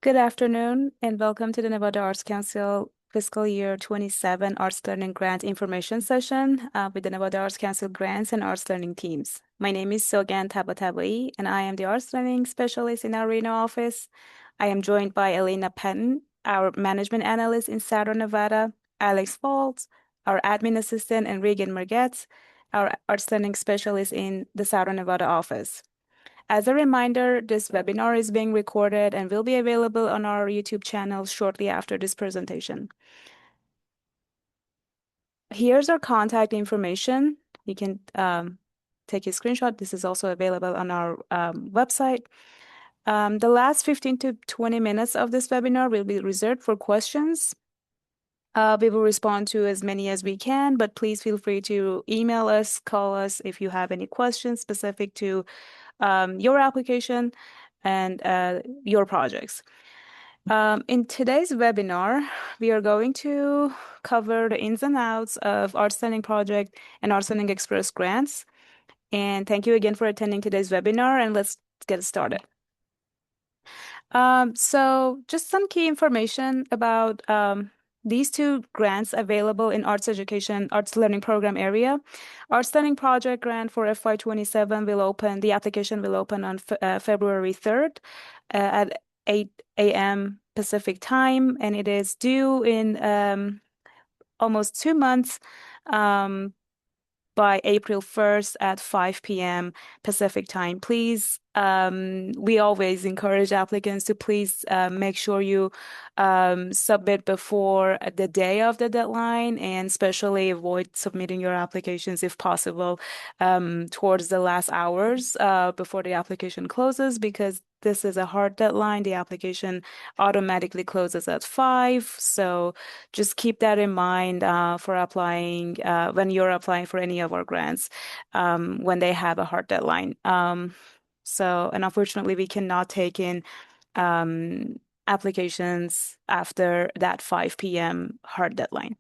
Good afternoon, and welcome to the Nevada Arts Council Fiscal Year 27 Arts Learning Grant Information Session with the Nevada Arts Council Grants and Arts Learning teams. My name is Sogan Tabatabai, and I am the Arts Learning Specialist in our Reno office. I am joined by Elena Patton, our Management Analyst in Southern Nevada, Alex Falls, our Admin Assistant, and Regan Mergetz, our Arts Learning Specialist in the Southern Nevada office. As a reminder, this webinar is being recorded and will be available on our YouTube channel shortly after this presentation. Here's our contact information. You can take a screenshot. This is also available on our website. The last 15 to 20 minutes of this webinar will be reserved for questions. We will respond to as many as we can, but please feel free to email us, call us if you have any questions specific to your application and your projects. In today's webinar, we are going to cover the ins and outs of Arts Learning Project and Arts Learning Express grants. And thank you again for attending today's webinar, and let's get started. So just some key information about these two grants available in arts education, arts learning program area. Arts Learning Project grant for FY27 will open, the application will open on February 3rd at 8 a.m. Pacific time, and it is due in almost 2 months by April 1st at 5 p.m. Pacific time. Please, we always encourage applicants to please make sure you submit before the day of the deadline, and especially avoid submitting your applications if possible towards the last hours before the application closes, because this is a hard deadline. The application automatically closes at 5. So just keep that in mind for applying when you're applying for any of our grants when they have a hard deadline. And unfortunately, we cannot take in applications after that 5 p.m. hard deadline.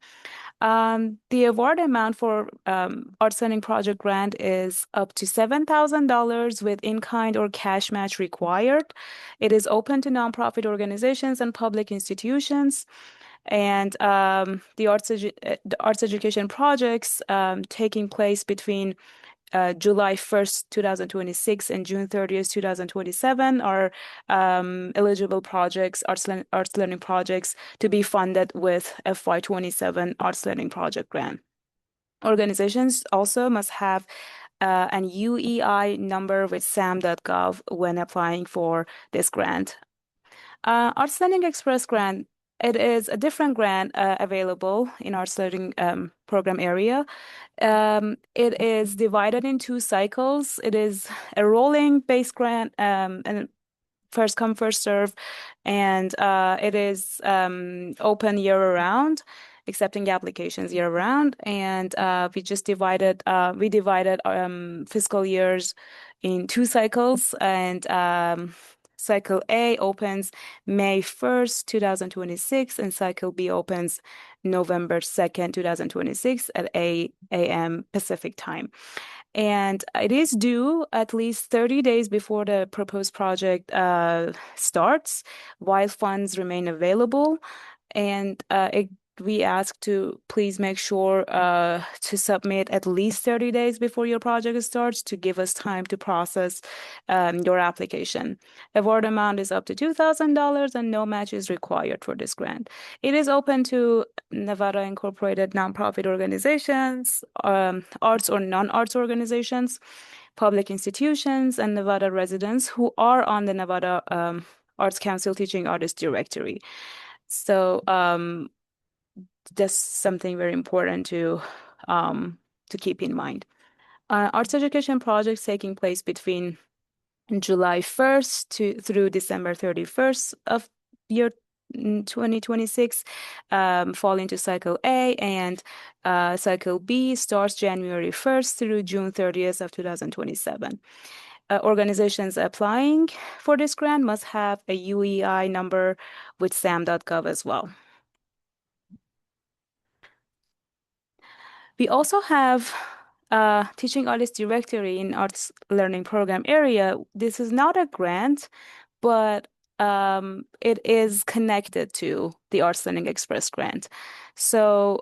The award amount for Arts Learning Project grant is up to $7,000 with in-kind or cash match required. It is open to nonprofit organizations and public institutions. And the arts education projects taking place between July 1st, 2026 and June 30th, 2027 are eligible projects, arts learning projects to be funded with FY27 Arts Learning Project grant. Organizations also must have an UEI number with sam.gov when applying for this grant. Arts Learning Express grant, it is a different grant available in Arts Learning program area. It is divided in 2 cycles. It is a rolling base grant and first come, first serve, and it is open year round, accepting applications year round. And we divided fiscal years in 2 cycles, and Cycle A opens May 1st, 2026, and Cycle B opens November 2nd, 2026 at 8 a.m. Pacific time. And it is due at least 30 days before the proposed project starts, while funds remain available. And we ask to please make sure to submit at least 30 days before your project starts to give us time to process your application. Award amount is up to $2,000 and no match is required for this grant. It is open to Nevada Incorporated nonprofit organizations, arts or non-arts organizations, public institutions, and Nevada residents who are on the Nevada Arts Council Teaching Artist Directory. So that's something very important to keep in mind. Arts education projects taking place between July 1st through December 31st of year 2026 fall into Cycle A, and Cycle B starts January 1st through June 30th of 2027. Organizations applying for this grant must have a UEI number with sam.gov as well. We also have Teaching Artist Directory in Arts Learning Program area. This is not a grant, but it is connected to the Arts Learning Express grant. So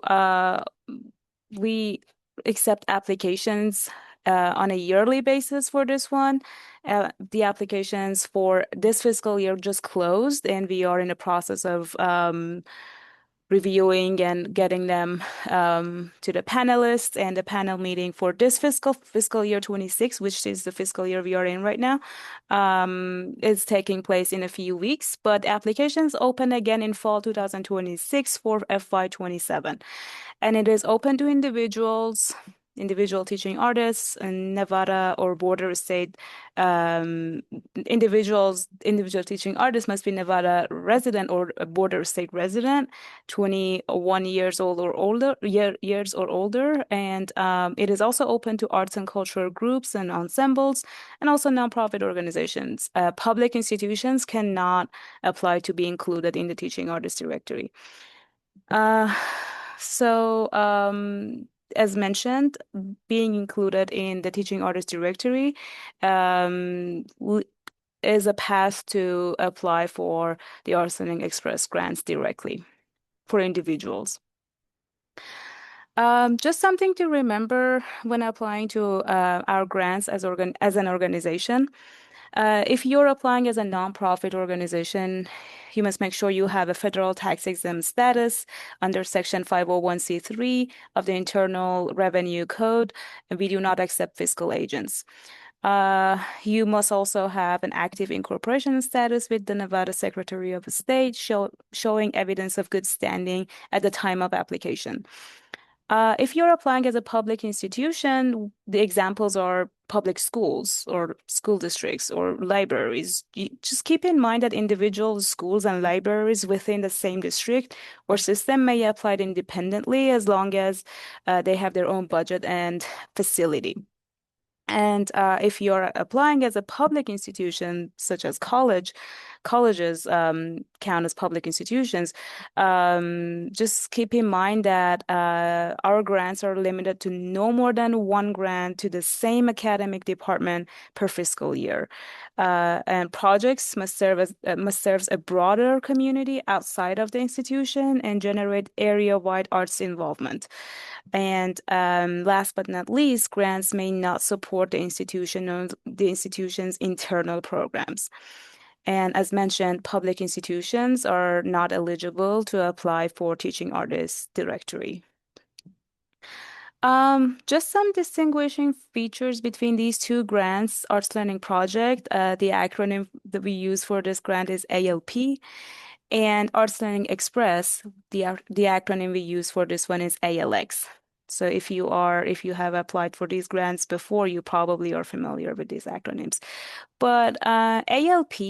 we accept applications on a yearly basis for this one. The applications for this fiscal year just closed, and we are in the process of reviewing and getting them to the panelists, and the panel meeting for this fiscal year 26, which is the fiscal year we are in right now, is taking place in a few weeks. But applications open again in fall 2026 for FY27, and it is open to individual teaching artists in Nevada or border state. Individual teaching artists must be Nevada resident or a border state resident, 21 years old or older, years or older. And it is also open to arts and cultural groups and ensembles, and also nonprofit organizations. Public institutions cannot apply to be included in the teaching artist directory. Uh, as mentioned, being included in the teaching artist directory is a path to apply for the Arts Learning Express grants directly for individuals. Just something to remember when applying to our grants as an organization. If you're applying as a nonprofit organization, you must make sure you have a federal tax exempt status under Section 501(c)(3) of the Internal Revenue Code, and we do not accept fiscal agents. You must also have an active incorporation status with the Nevada Secretary of State, showing evidence of good standing at the time of application. If you're applying as a public institution, the examples are public schools or school districts or libraries. Just keep in mind that individual schools and libraries within the same district or system may apply independently as long as they have their own budget and facility. And if you're applying as a public institution, such as colleges count as public institutions, just keep in mind that our grants are limited to no more than one grant to the same academic department per fiscal year. And projects must serve a broader community outside of the institution and generate area-wide arts involvement. And last but not least, grants may not support the institution's internal programs. And as mentioned, public institutions are not eligible to apply for teaching artists directory. Just some distinguishing features between these two grants, Arts Learning Project. The acronym that we use for this grant is ALP, and Arts Learning Express, the acronym we use for this one is ALX. So if you have applied for these grants before, you probably are familiar with these acronyms. But ALP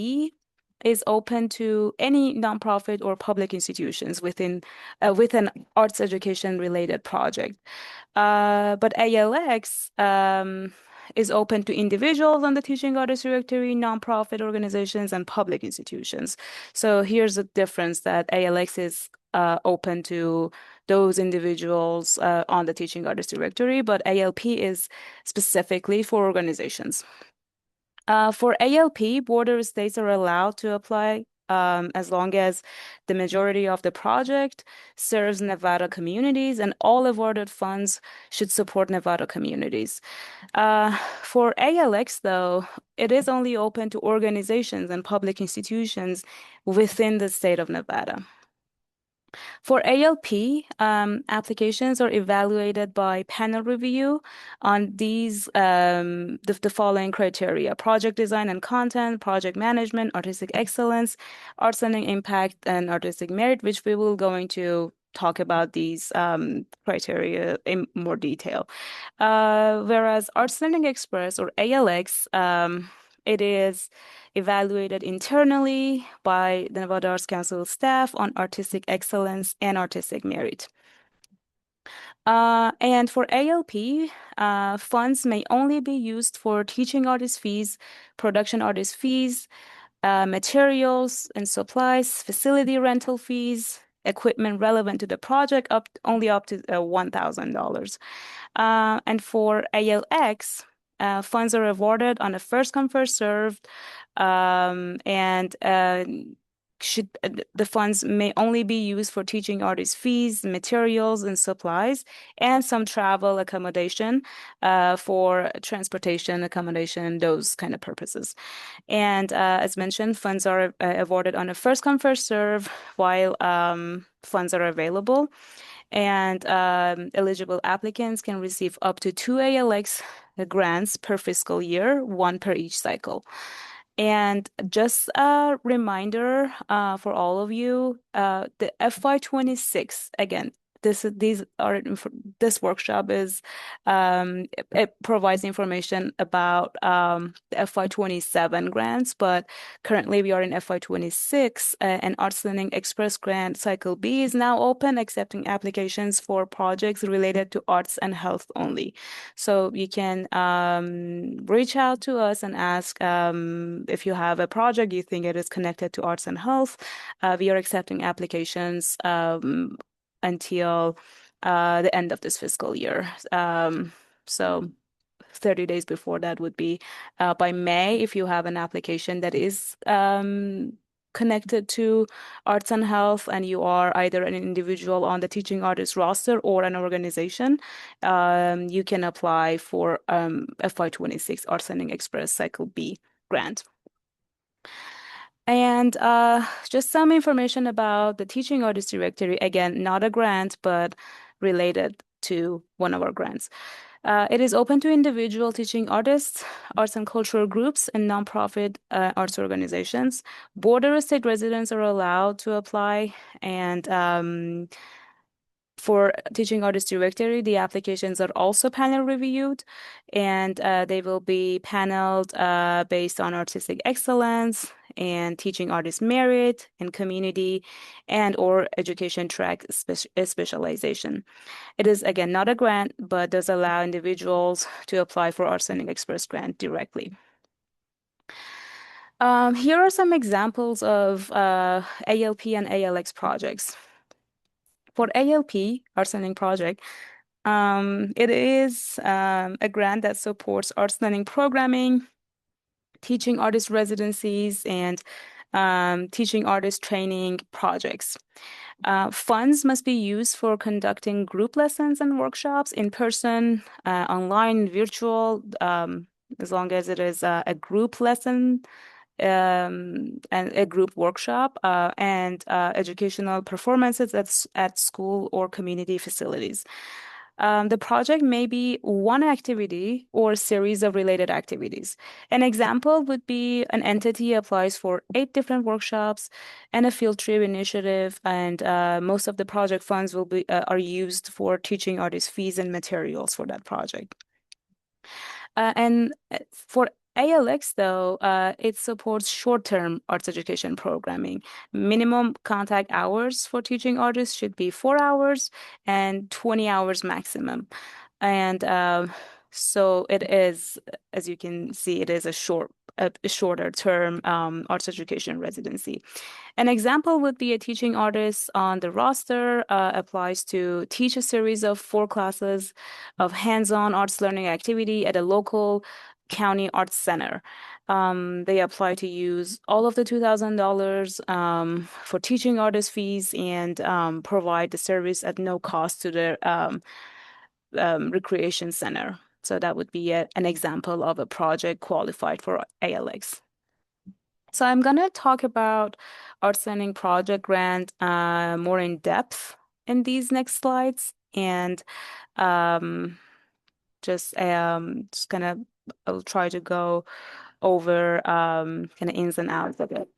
is open to any nonprofit or public institutions with an arts education related project. But ALX is open to individuals on the Teaching Artist Directory, nonprofit organizations, and public institutions. So here's the difference that ALX is open to those individuals on the Teaching Artist Directory, but ALP is specifically for organizations. For ALP, border states are allowed to apply as long as the majority of the project serves Nevada communities, and all awarded funds should support Nevada communities. For ALX, though, it is only open to organizations and public institutions within the state of Nevada. For ALP, applications are evaluated by panel review on the following criteria: project design and content, project management, artistic excellence, arts learning impact, and artistic merit, which we will going to talk about these criteria in more detail. Whereas Arts Learning Express or ALX, it is evaluated internally by the Nevada Arts Council staff on artistic excellence and artistic merit. And for ALP, funds may only be used for teaching artist fees, production artist fees, materials and supplies, facility rental fees, equipment relevant to the project, only up to $1,000. And for ALX, Funds are awarded on a first come, first served, and should the funds may only be used for teaching artists fees, materials, and supplies, and some travel accommodation, for transportation, accommodation, those kind of purposes. And as mentioned, funds are awarded on a first come, first serve while funds are available. And eligible applicants can receive up to two ALX grants per fiscal year, one per each cycle. And just a reminder for all of you, the FY26, again, these are this workshop is it provides information about the FY27 grants, but currently we are in FY26, and Arts Learning Express Grant Cycle B is now open, accepting applications for projects related to arts and health only. So you can reach out to us and ask if you have a project you think it is connected to arts and health. We are accepting applications until the end of this fiscal year. So 30 days before that would be by May if you have an application that is connected to arts and health and you are either an individual on the teaching artist roster or an organization, you can apply for FY26 Arts Learning Express Cycle B grant. And just some information about the Teaching Artist Directory. Again, not a grant, but related to one of our grants. It is open to individual teaching artists, arts and cultural groups, and nonprofit arts organizations. Border or state residents are allowed to apply, and for Teaching Artist Directory, the applications are also panel reviewed, and they will be paneled based on artistic excellence and teaching artist merit and community and or education track specialization. It is, again, not a grant, but does allow individuals to apply for Arts Learning Express grant directly. Here are some examples of ALP and ALX projects. For ALP, Arts Learning Project, it is a grant that supports arts learning programming, teaching artist residencies, and teaching artist training projects. Funds must be used for conducting group lessons and workshops in person, online, virtual, as long as it is a group lesson and a group workshop and educational performances at school or community facilities. The project may be one activity or a series of related activities. An example would be an entity applies for 8 different workshops and a field trip initiative, and most of the project funds will be are used for teaching artists fees and materials for that project. And for ALX, though, it supports short-term arts education programming. Minimum contact hours for teaching artists should be 4 hours and 20 hours maximum. And so it is, as you can see, it is a shorter term arts education residency. An example would be a teaching artist on the roster applies to teach a series of 4 classes of hands-on arts learning activity at a local county arts center. They apply to use all of the $2,000 for teaching artist fees and provide the service at no cost to the recreation center. So that would be an example of a project qualified for ALX. So I'm going to talk about Arts Learning Project Grant more in depth in these next slides, and just kind of I'll try to go over kind of ins and outs of it.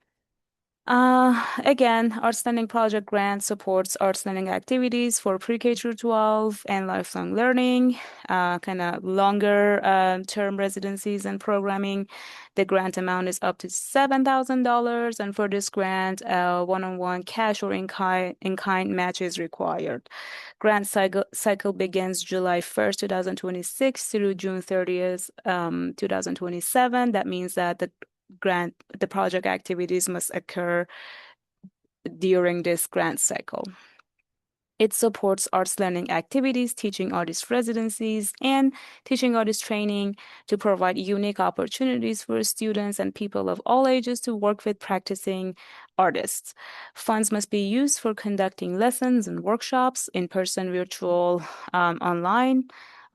Again, Arts Learning Project Grant supports arts learning activities for pre-K through 12 and lifelong learning, kind of longer term residencies and programming. The grant amount is up to $7,000, and for this grant, one-on-one cash or in-kind match is required. Grant cycle begins July 1st, 2026 through June 30th, 2027. That means that the project activities must occur during this grant cycle. It supports arts learning activities, teaching artist residencies, and teaching artist training to provide unique opportunities for students and people of all ages to work with practicing artists. Funds must be used for conducting lessons and workshops, in person, virtual, online,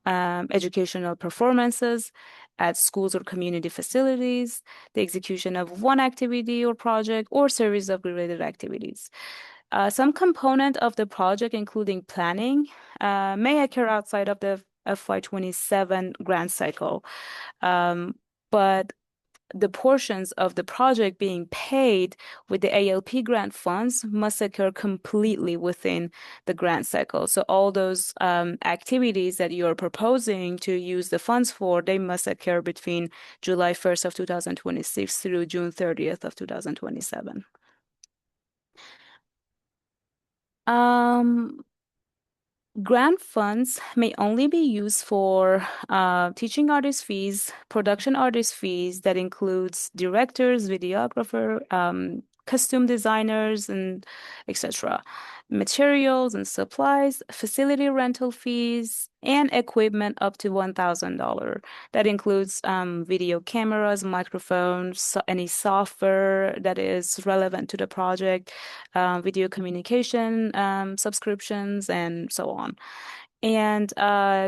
educational performances at schools or community facilities, the execution of one activity or project, or series of related activities. Some component of the project, including planning, may occur outside of the FY27 grant cycle. Um, but the portions of the project being paid with the ALP grant funds must occur completely within the grant cycle. So all those activities that you're proposing to use the funds for, they must occur between July 1st of 2026 through June 30th of 2027. Um, Grant funds may only be used for teaching artist fees, production artist fees that includes directors, videographer, costume designers, and etc. Materials and supplies, facility rental fees, and equipment up to $1,000. That includes video cameras, microphones, any software that is relevant to the project, video communication subscriptions, and so on. And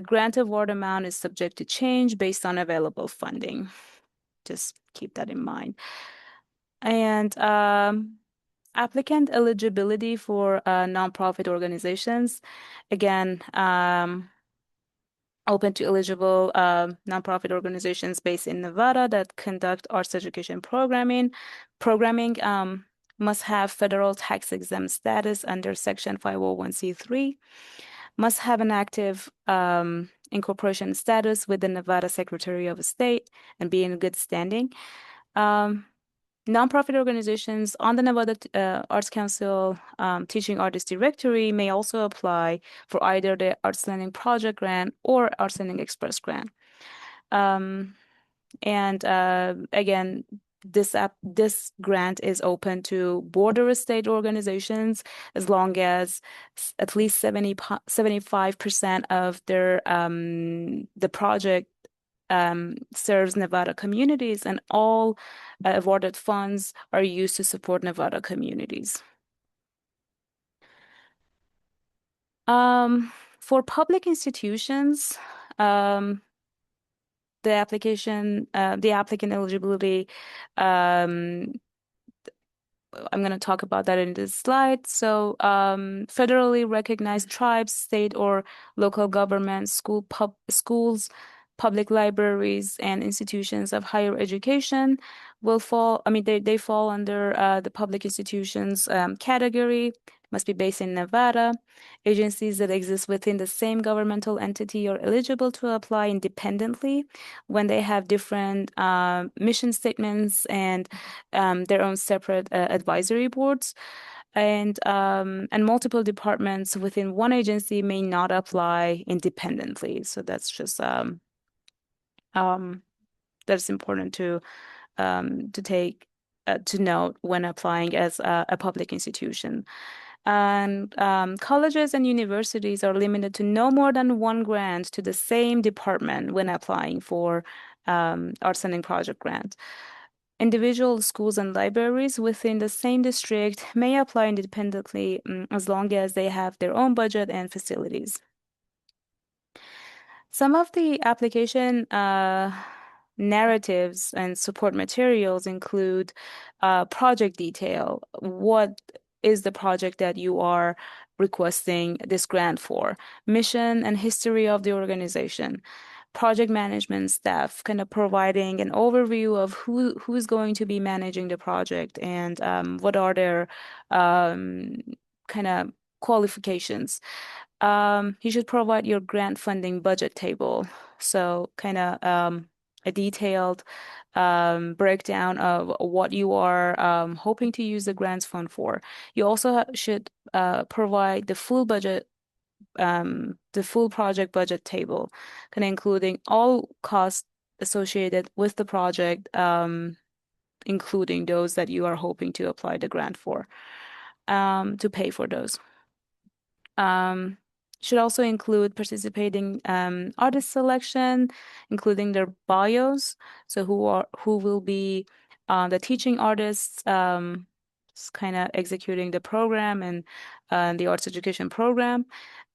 grant award amount is subject to change based on available funding. Just keep that in mind. And applicant eligibility for nonprofit organizations. Again, open to eligible nonprofit organizations based in Nevada that conduct arts education Programming must have federal tax exempt status under Section 501(c)(3, must have an active incorporation status with the Nevada Secretary of State and be in good standing. Um, Nonprofit organizations on the Nevada Arts Council Teaching Artist Directory may also apply for either the Arts Learning Project Grant or Arts Learning Express Grant. Um, and again, this grant is open to border state organizations as long as at least 75% of their the project serves Nevada communities, and all awarded funds are used to support Nevada communities. For public institutions, um, the applicant eligibility, um, I'm going to talk about that in this slide. So, federally recognized tribes, state or local governments, schools, public libraries, and institutions of higher education will fall. I mean, they fall under the public institutions category. Must be based in Nevada. Agencies that exist within the same governmental entity are eligible to apply independently when they have different mission statements and their own separate advisory boards, and multiple departments within one agency may not apply independently. So that's just um, that's important to take to note when applying as a public institution. And colleges and universities are limited to no more than one grant to the same department when applying for Arts Learning Project grant. Individual schools and libraries within the same district may apply independently as long as they have their own budget and facilities. Some of the application narratives and support materials include project detail. What is the project that you are requesting this grant for? Mission and history of the organization. Project management staff, kind of providing an overview of who's going to be managing the project and what are their kind of qualifications. You should provide your grant funding budget table. So kind of a detailed breakdown of what you are hoping to use the grants fund for. You also should provide the full project budget table, kind of including all costs associated with the project, including those that you are hoping to apply the grant for, to pay for those. Um, should also include participating artist selection, including their bios. So who will be the teaching artists, kind of executing the program and the arts education program,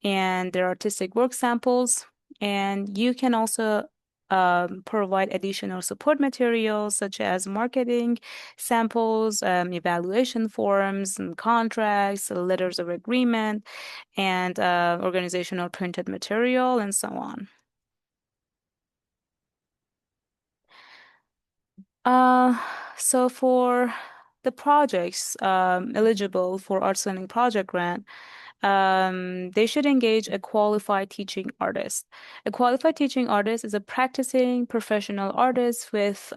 and their artistic work samples. And you can also provide additional support materials such as marketing samples, evaluation forms, and contracts, letters of agreement, and organizational printed material, and so on. Uh, so for the projects eligible for Arts Learning Project Grant, they should engage a qualified teaching artist. A qualified teaching artist is a practicing professional artist with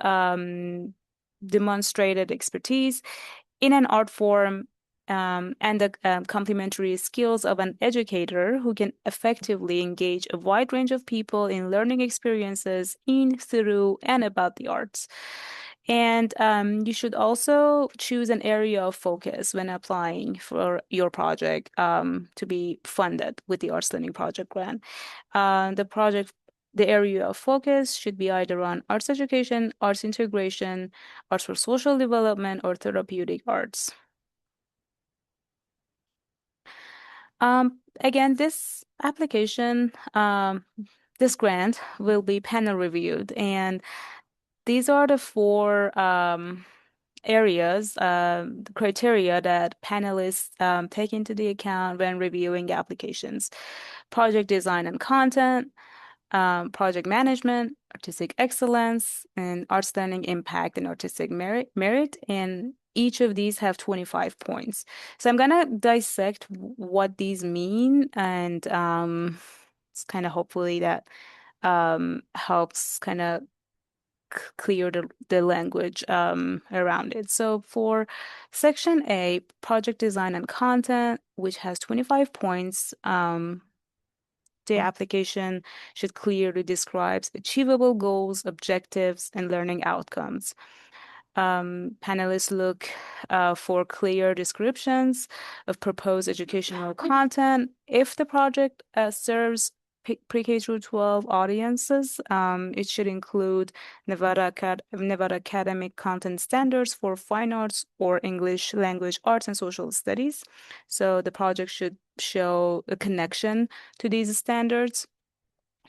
demonstrated expertise in an art form and the complementary skills of an educator who can effectively engage a wide range of people in learning experiences in, through, and about the arts. And you should also choose an area of focus when applying for your project to be funded with the Arts Learning Project Grant. The area of focus should be either on arts education, arts integration, arts for social development, or therapeutic arts. Again, this application, this grant will be panel reviewed, and these are the four areas, the criteria that panelists take into the account when reviewing applications: project design and content, project management, artistic excellence, and arts learning impact and artistic merit. And each of these have 25 points. So I'm gonna dissect what these mean, and it's kind of hopefully that helps kind of clear the language around it. So for section A, project design and content, which has 25 points, the application should clearly describe achievable goals, objectives, and learning outcomes. Panelists look for clear descriptions of proposed educational content. If the project serves pre-K through 12 audiences, it should include Nevada Academic Content Standards for Fine Arts or English Language Arts and Social Studies. So the project should show a connection to these standards.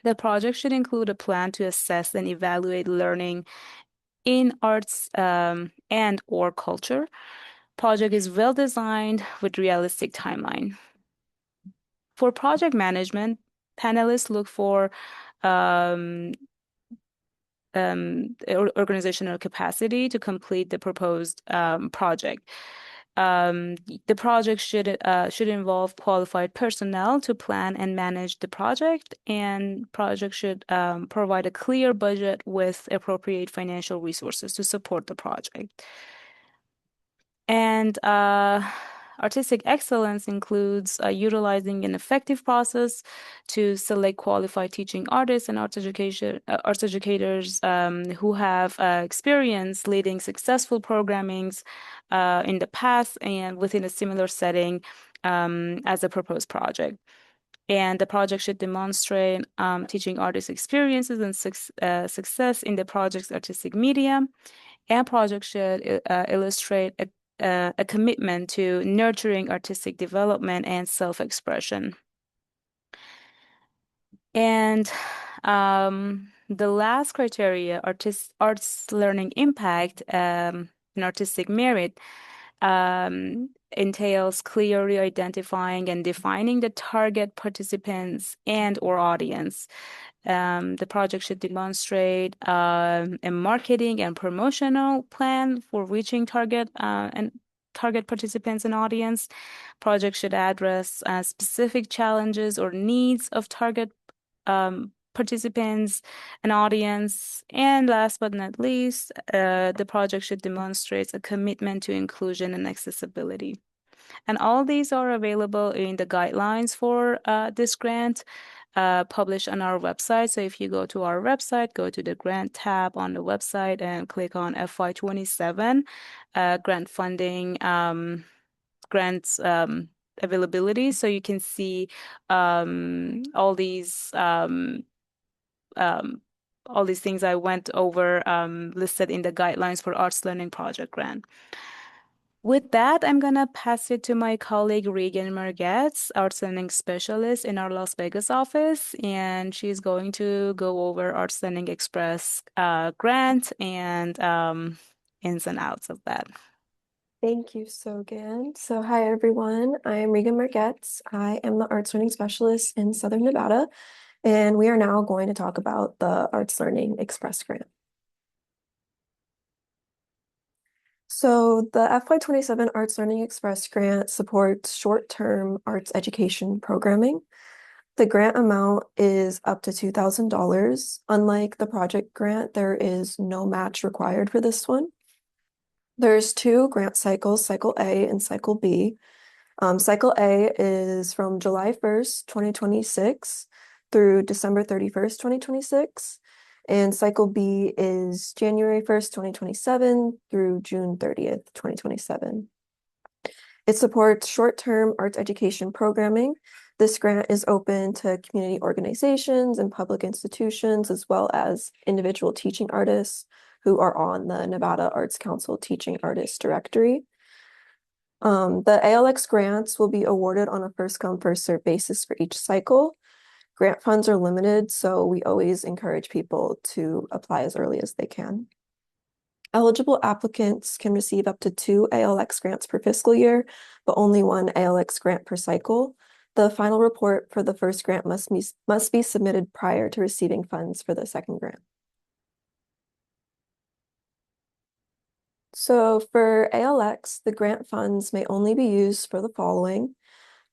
The project should include a plan to assess and evaluate learning in arts and or culture. Project is well designed with realistic timeline. For project management, panelists look for um, organizational capacity to complete the proposed project. Um, the project should involve qualified personnel to plan and manage the project, and project should provide a clear budget with appropriate financial resources to support the project. And artistic excellence includes utilizing an effective process to select qualified teaching artists and arts educators who have experience leading successful programmings in the past and within a similar setting as a proposed project. And the project should demonstrate teaching artists' experiences and success in the project's artistic medium, and project should illustrate a commitment to nurturing artistic development and self-expression. And the last criteria, arts learning impact and artistic merit, entails clearly identifying and defining the target participants and or audience. The project should demonstrate a marketing and promotional plan for reaching target participants and audience. Project should address specific challenges or needs of target participants and audience. And last but not least, the project should demonstrate a commitment to inclusion and accessibility. And all these are available in the guidelines for this grant published on our website. So if you go to our website, go to the grant tab on the website and click on FY27 grant funding grants availability. So you can see all these um, all these things I went over listed in the guidelines for Arts Learning Project Grant. With that, I'm gonna pass it to my colleague Regan Margetts, Arts Learning Specialist in our Las Vegas office, and she's going to go over Arts Learning Express grant and ins and outs of that. Thank you, Sogan. So hi, everyone. I am Regan Margetts. I am the Arts Learning Specialist in Southern Nevada, and we are now going to talk about the Arts Learning Express Grant. So the FY27 Arts Learning Express Grant supports short-term arts education programming. The grant amount is up to $2,000. Unlike the project grant, there is no match required for this one. There's two grant cycles, Cycle A and Cycle B. Cycle A is from July 1st, 2026 through December 31st, 2026. And Cycle B is January 1st, 2027 through June 30th, 2027. It supports short-term arts education programming. This grant is open to community organizations and public institutions, as well as individual teaching artists who are on the Nevada Arts Council Teaching Artist Directory. The ALX grants will be awarded on a first-come, first-served basis for each cycle. Grant funds are limited, so we always encourage people to apply as early as they can. Eligible applicants can receive up to 2 ALX grants per fiscal year, but only 1 ALX grant per cycle. The final report for the first grant must be submitted prior to receiving funds for the second grant. So for ALX, the grant funds may only be used for the following: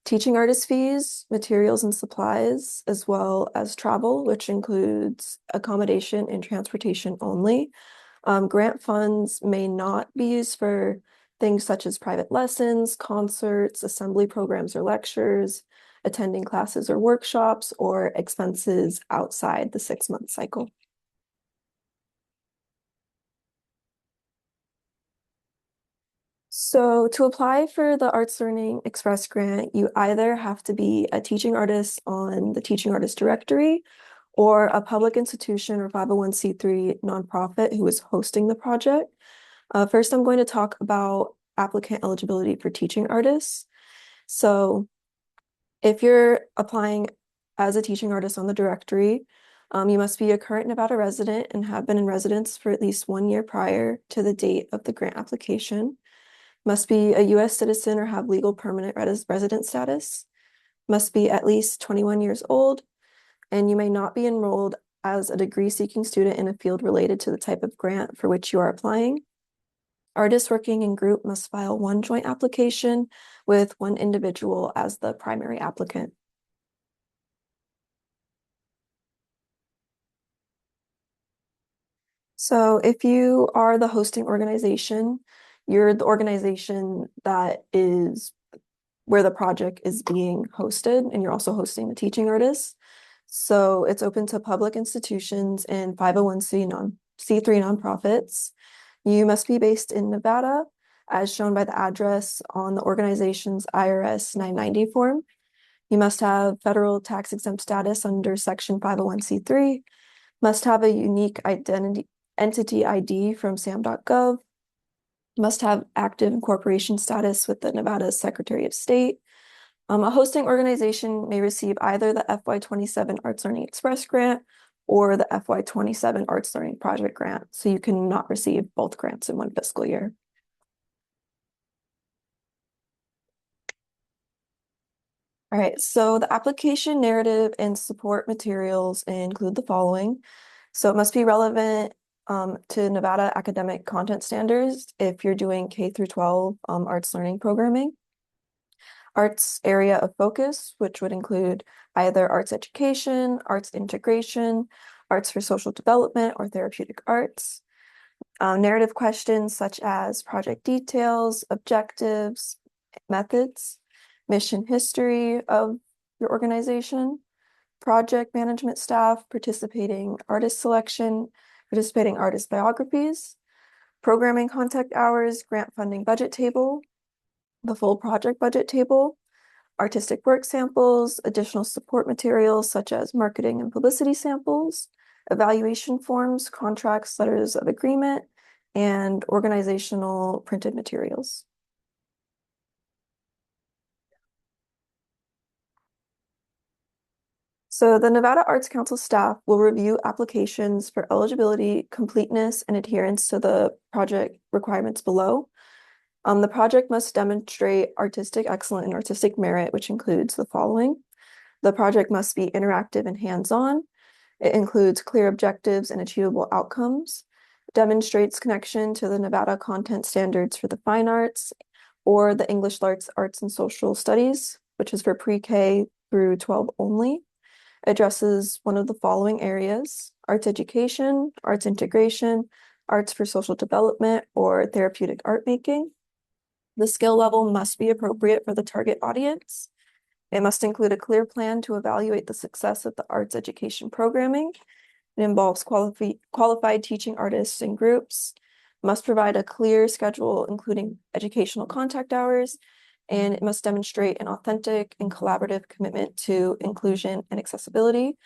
teaching artist fees, materials and supplies, as well as travel, which includes accommodation and transportation only. Grant funds may not be used for things such as private lessons, concerts, assembly programs or lectures, attending classes or workshops, or expenses outside the 6-month cycle. So to apply for the Arts Learning Express grant, you either have to be a teaching artist on the Teaching Artist Directory or a public institution or 501c3 nonprofit who is hosting the project. First, I'm going to talk about applicant eligibility for teaching artists. So if you're applying as a teaching artist on the directory, you must be a current Nevada resident and have been in residence for at least 1 year prior to the date of the grant application. Must be a U.S. citizen or have legal permanent resident status. Must be at least 21 years old, and you may not be enrolled as a degree-seeking student in a field related to the type of grant for which you are applying. Artists working in group must file 1 joint application with 1 individual as the primary applicant. So if you are the hosting organization, you're the organization that is where the project is being hosted, and you're also hosting the teaching artists. So it's open to public institutions and 501c3 nonprofits. You must be based in Nevada, as shown by the address on the organization's IRS 990 form. You must have federal tax exempt status under Section 501c3, must have a unique entity ID from sam.gov, must have active incorporation status with the Nevada Secretary of State. A hosting organization may receive either the FY27 Arts Learning Express grant or the FY27 Arts Learning Project grant, so you cannot receive both grants in 1 fiscal year. All right, so the application narrative and support materials include the following. So it must be relevant to Nevada academic content standards if you're doing K through 12 arts learning programming. Arts area of focus, which would include either arts education, arts integration, arts for social development, or therapeutic arts. Narrative questions such as project details, objectives, methods, mission history of your organization, project management staff, participating artist selection, participating artist biographies, programming contact hours, grant funding budget table, the full project budget table, artistic work samples, additional support materials such as marketing and publicity samples, evaluation forms, contracts, letters of agreement, and organizational printed materials. So the Nevada Arts Council staff will review applications for eligibility, completeness, and adherence to the project requirements below. The project must demonstrate artistic excellence and artistic merit, which includes the following. The project must be interactive and hands-on. It includes clear objectives and achievable outcomes, demonstrates connection to the Nevada content standards for the fine arts or the English arts and social studies, which is for pre-K through 12 only, addresses one of the following areas: arts education, arts integration, arts for social development, or therapeutic art making. The skill level must be appropriate for the target audience. It must include a clear plan to evaluate the success of the arts education programming. It involves qualified teaching artists and groups, must provide a clear schedule, including educational contact hours, and it must demonstrate an authentic and collaborative commitment to inclusion and accessibility.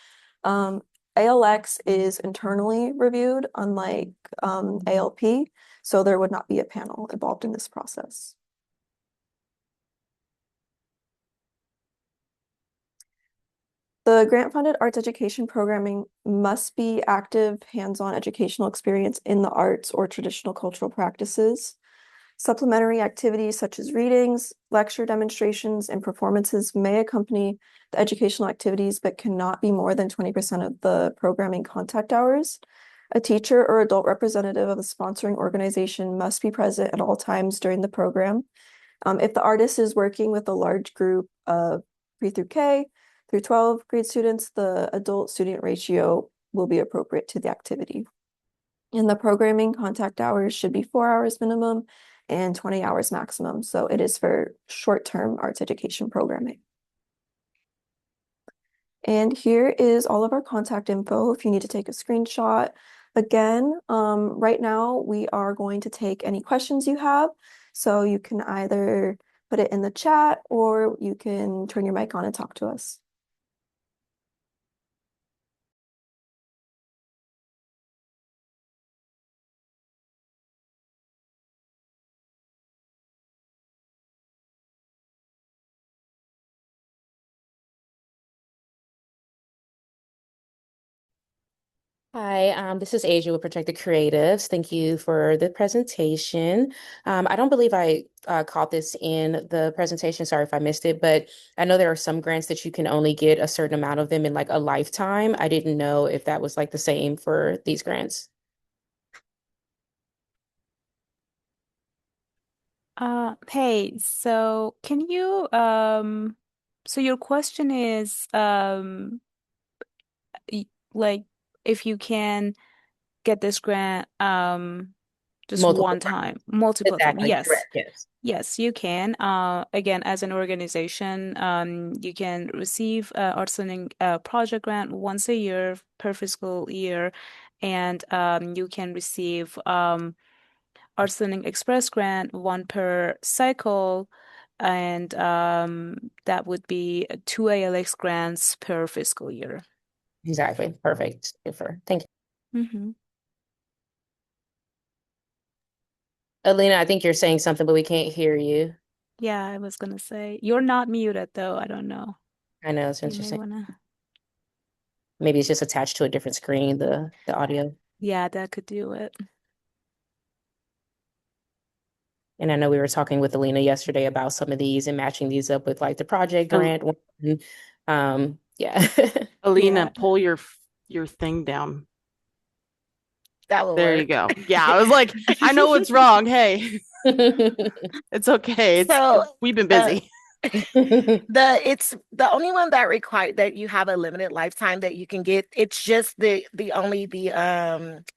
ALX is internally reviewed, unlike ALP, so there would not be a panel involved in this process. The grant-funded arts education programming must be active, hands-on educational experience in the arts or traditional cultural practices. Supplementary activities such as readings, lecture demonstrations, and performances may accompany the educational activities, but cannot be more than 20% of the programming contact hours. A teacher or adult representative of the sponsoring organization must be present at all times during the program. If the artist is working with a large group of pre through K through 12 grade students, the adult student ratio will be appropriate to the activity. And the programming contact hours should be 4 hours minimum and 20 hours maximum. So it is for short-term arts education programming. And here is all of our contact info if you need to take a screenshot. Again, right now we are going to take any questions you have. So you can either put it in the chat or you can turn your mic on and talk to us. Hi, this is Asia with Projected Creatives. Thank you for the presentation. I don't believe I caught this in the presentation. Sorry if I missed it, but I know there are some grants that you can only get a certain amount of them in like a lifetime. I didn't know if that was like the same for these grants. Hey, so can you so your question is like if you can get this grant just Multiple one grants. time, multiple times. Exactly, Yes. correct, yes. Yes, you can. Again, as an organization, you can receive Arts Learning project grant once a year per fiscal year, and you can receive Arts Learning Express grant one per cycle, and that would be two ALX grants per fiscal year. Exactly, perfect. Thank you. Hmm. Alina, I think you're saying something, but we can't hear you. Yeah, I was gonna say you're not muted though. I don't know. I know it's You may interesting. wanna. Maybe it's just attached to a different screen, the audio. Yeah, that could do it. And I know we were talking with Alina yesterday about some of these and matching these up with like the project Al- grant one. Yeah. Alina, Yeah. pull your thing down. That will There you work. go. Yeah, I was like, I know what's wrong. Hey, it's okay. So, We've been uh, busy. it's the only one that required that you have a limited lifetime that you can get. It's just the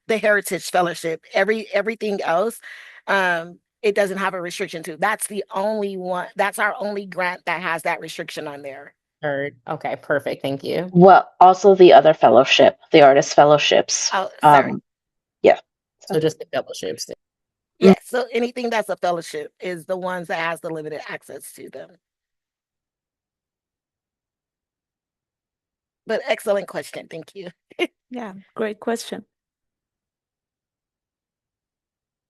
Heritage Fellowship. Everything else, it doesn't have a restriction to. That's the only one. That's our only grant that has that restriction on there. Heard. Okay, perfect. Thank you. Well, also the other fellowship, the artist fellowships. Oh, sorry. Yeah. So just the fellowships. Mm. Yeah. So anything that's a fellowship is the ones that has the limited access to them. But excellent question. Thank you. Yeah, great question.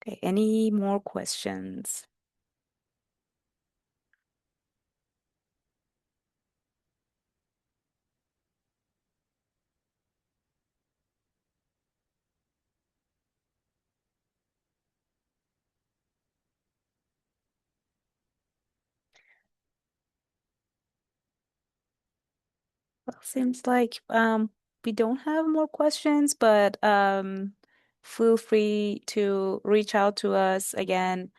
Okay, any more questions? Well, seems like we don't have more questions, but feel free to reach out to us again.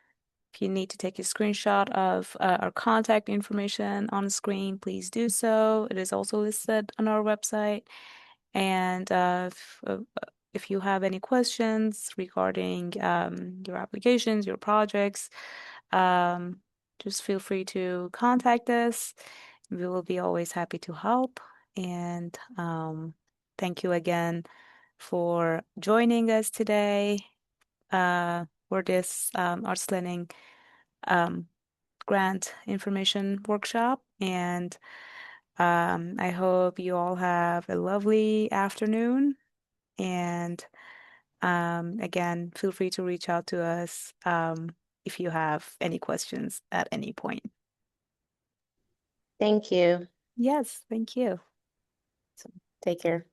If you need to take a screenshot of our contact information on the screen, please do so. It is also listed on our website. And if you have any questions regarding your applications, your projects, um, just feel free to contact us. We will be always happy to help. And thank you again for joining us today for this arts learning um, grant information workshop. And I hope you all have a lovely afternoon. And again, feel free to reach out to us if you have any questions at any point. Thank you. Yes, thank you. Take care.